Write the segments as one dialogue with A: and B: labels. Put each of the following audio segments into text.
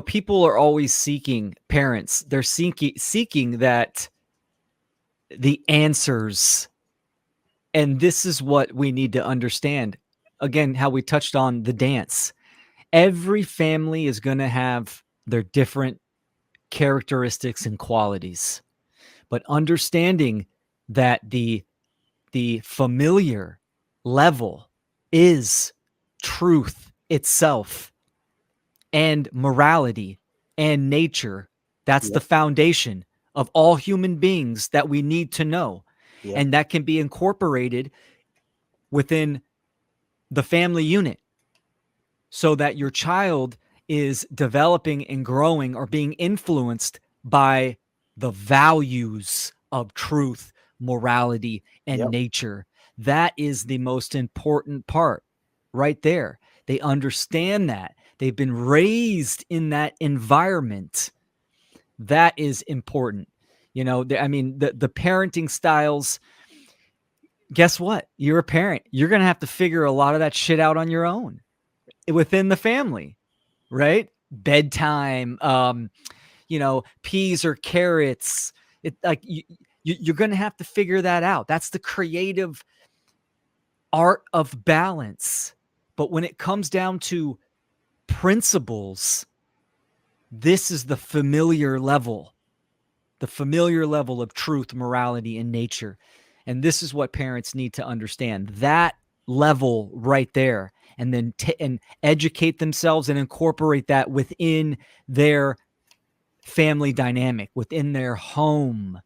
A: people are always seeking, parents, they're seeking that the answers. And this is what we need to understand. Again, how we touched on the dance. Every family is going to have their different characteristics and qualities, but understanding that the familiar level is truth itself and morality and nature. That's the foundation of all human beings that we need to know. And that can be incorporated within the family unit so that your child is developing and growing or being influenced by the values of truth, morality, and nature. That is the most important part right there. They understand that. They've been raised in that environment. That is important. The parenting styles, guess what? You're a parent. You're going to have to figure a lot of that shit out on your own within the family, right? Bedtime, peas or carrots. You're going to have to figure that out. That's the creative art of balance. But when it comes down to principles, this is the familiar level of truth, morality, and nature. And this is what parents need to understand, that level right there, and then and educate themselves and incorporate that within their family dynamic, within their home,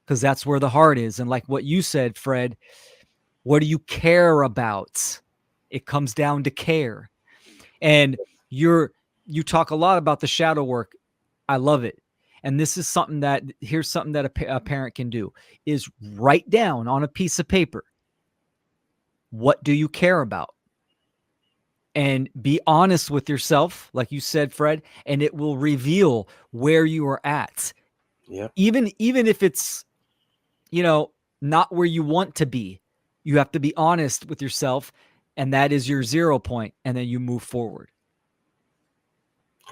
A: because that's where the heart is. And like what you said, Fred, what do you care about? It comes down to care. And you talk a lot about the shadow work. I love it. And this is something that, here's something that a parent can do, is write down on a piece of paper, what do you care about? And be honest with yourself, like you said, Fred, and it will reveal where you are at.
B: Yeah.
A: Even if it's, not where you want to be, you have to be honest with yourself, and that is your 0 point, and then you move forward.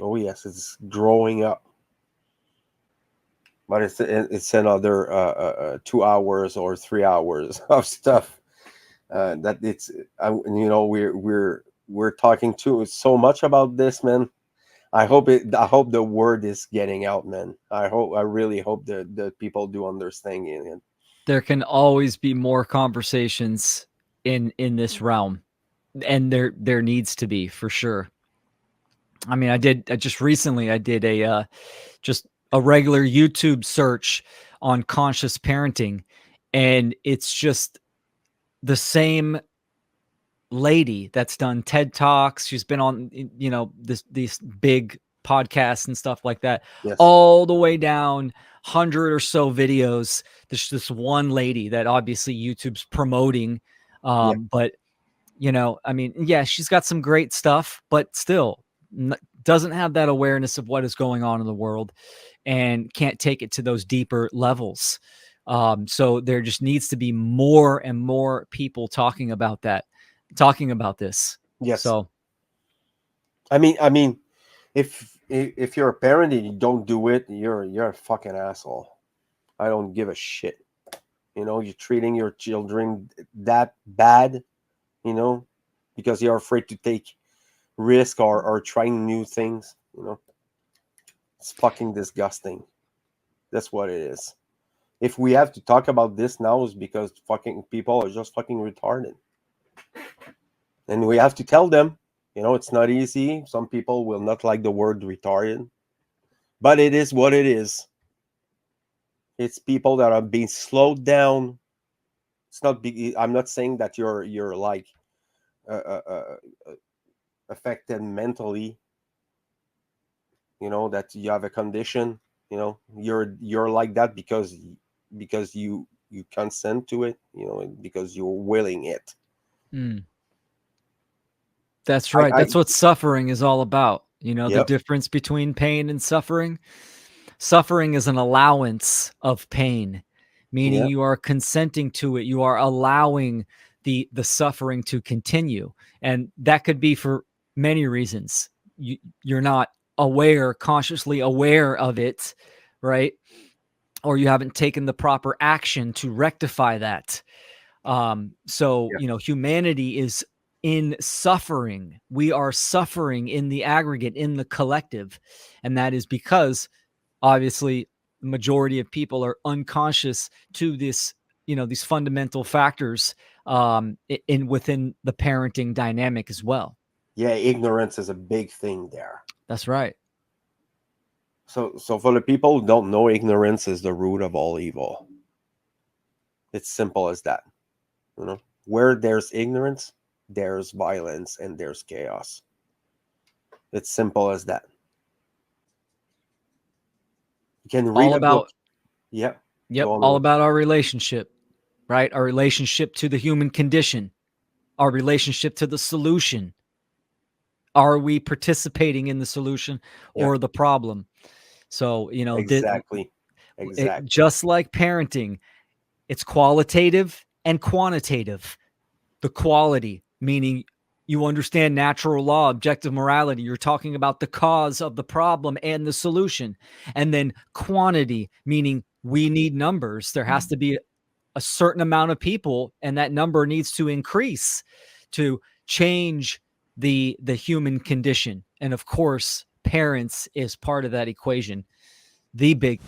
B: Oh yes, it's growing up. But it's another 2 hours or 3 hours of stuff that it's we're talking to so much about this, man. I hope the word is getting out, man. I really hope that people do understand it.
A: There can always be more conversations in this realm, and there needs to be, for sure. I mean, I just recently did a regular YouTube search on conscious parenting, and it's just the same lady that's done TED Talks. She's been on, these big podcasts and stuff like that, all the way down 100 or so videos. There's this one lady that obviously YouTube's promoting, but she's got some great stuff, but still doesn't have that awareness of what is going on in the world and can't take it to those deeper levels. So there just needs to be more and more people talking about this.
B: Yes.
A: So,
B: I mean, if you're a parent and you don't do it, you're a fucking asshole. I don't give a shit. You're treating your children that bad, because you're afraid to take risk or trying new things. It's fucking disgusting. That's what it is. If we have to talk about this now, is because fucking people are just fucking retarded. And we have to tell them, it's not easy. Some people will not like the word retarded, but it is what it is. It's people that are being slowed down. It's not big. I'm not saying that you're like affected mentally. That you have a condition. You're like that because you consent to it. Because you're willing it.
A: That's right. That's what suffering is all about. The difference between pain and suffering. Suffering is an allowance of pain, meaning you are consenting to it. You are allowing the suffering to continue. And that could be for many reasons. You're not consciously aware of it, right? Or you haven't taken the proper action to rectify that. So, humanity is in suffering. We are suffering in the aggregate, in the collective. And that is because obviously the majority of people are unconscious to this, these fundamental factors within the parenting dynamic as well.
B: Yeah, ignorance is a big thing there.
A: That's right.
B: So for the people who don't know, ignorance is the root of all evil. It's simple as that. Where there's ignorance, there's violence and there's chaos. It's simple as that. You can read a book. Yep.
A: All about our relationship, right? Our relationship to the human condition, our relationship to the solution. Are we participating in the solution or the problem? So,
B: exactly.
A: Just like parenting, it's qualitative and quantitative. The quality, meaning you understand natural law, objective morality. You're talking about the cause of the problem and the solution. And then quantity, meaning we need numbers. There has to be a certain amount of people, and that number needs to increase to change the human condition. And of course, parents is part of that equation. The big